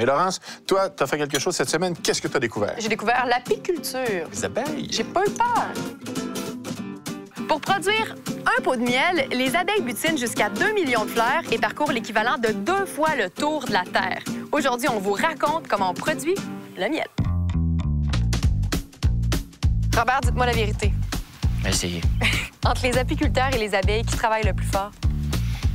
Mais Laurence, toi, tu as fait quelque chose cette semaine. Qu'est-ce que tu as découvert? J'ai découvert l'apiculture. Les abeilles. J'ai pas eu peur. Pour produire un pot de miel, les abeilles butinent jusqu'à 2 millions de fleurs et parcourent l'équivalent de 2 fois le tour de la Terre. Aujourd'hui, on vous raconte comment on produit le miel. Robert, dites-moi la vérité. Essayez. Entre les apiculteurs et les abeilles, qui travaille le plus fort?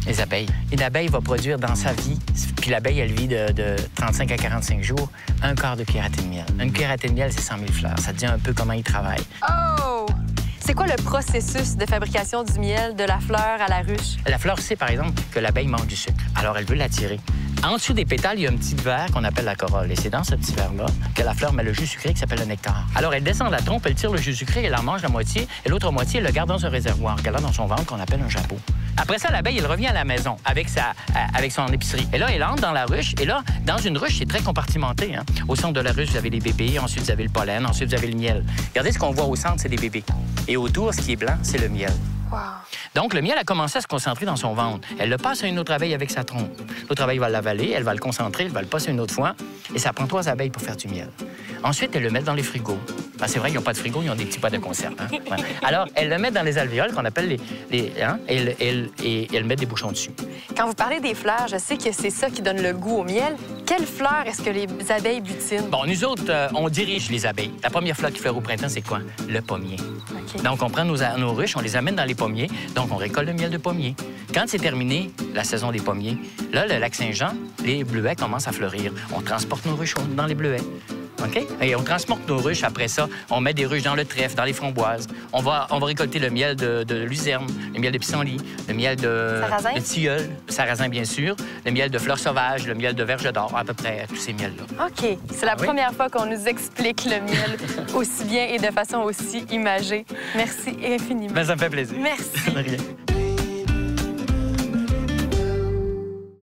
Les abeilles. Une abeille va produire dans sa vie, puis l'abeille, elle vit de 35 à 45 jours, un quart de cuillère à thé de miel. Une cuillère à thé de miel, c'est 100 000 fleurs. Ça te dit un peu comment il travaille. Oh! C'est quoi le processus de fabrication du miel, de la fleur à la ruche? La fleur sait, par exemple, que l'abeille mange du sucre. Alors, elle veut l'attirer. En dessous des pétales, il y a un petit verre qu'on appelle la corolle. Et c'est dans ce petit verre-là que la fleur met le jus sucré qui s'appelle le nectar. Alors, elle descend de la trompe, elle tire le jus sucré, elle en mange la moitié, et l'autre moitié, elle le garde dans un réservoir qu'elle a dans son ventre qu'on appelle un jabot. Après ça, l'abeille, elle revient à la maison avec son épicerie. Et là, elle entre dans la ruche. Et là, dans une ruche, c'est très compartimenté. Hein? Au centre de la ruche, vous avez les bébés. Ensuite, vous avez le pollen. Ensuite, vous avez le miel. Regardez ce qu'on voit au centre, c'est des bébés. Et autour, ce qui est blanc, c'est le miel. Wow. Donc, le miel a commencé à se concentrer dans son ventre. Elle le passe à une autre abeille avec sa trompe. L'autre abeille va l'avaler, elle va le concentrer, elle va le passer une autre fois. Et ça prend 3 abeilles pour faire du miel. Ensuite, elle le met dans les frigos. Ben, c'est vrai qu'ils n'ont pas de frigo, ils ont des petits pots de conserve. Hein? Ouais. Alors, elle le met dans les alvéoles qu'on appelle et elle met des bouchons dessus. Quand vous parlez des fleurs, je sais que c'est ça qui donne le goût au miel. Quelle fleur est-ce que les abeilles butinent? Bon, nous autres, on dirige les abeilles. La première fleur qui fleure au printemps, c'est quoi? Le pommier. Okay. Donc, on prend nos ruches, on les amène dans les pommiers. Donc, on récolte le miel de pommier. Quand c'est terminé, la saison des pommiers, là, le lac Saint-Jean, les bleuets commencent à fleurir. On transporte nos ruches dans les bleuets. OK? Et on transporte nos ruches. Après ça, on met des ruches dans le trèfle, dans les framboises. On va récolter le miel de luzerne, le miel de pissenlit, le miel de tilleul, sarrasin, bien sûr, le miel de fleurs sauvages, le miel de verge d'or, à peu près tous ces miels-là. OK. C'est la première fois qu'on nous explique le miel aussi bien et de façon aussi imagée. Merci infiniment. Ben, ça me fait plaisir. Merci. De rien.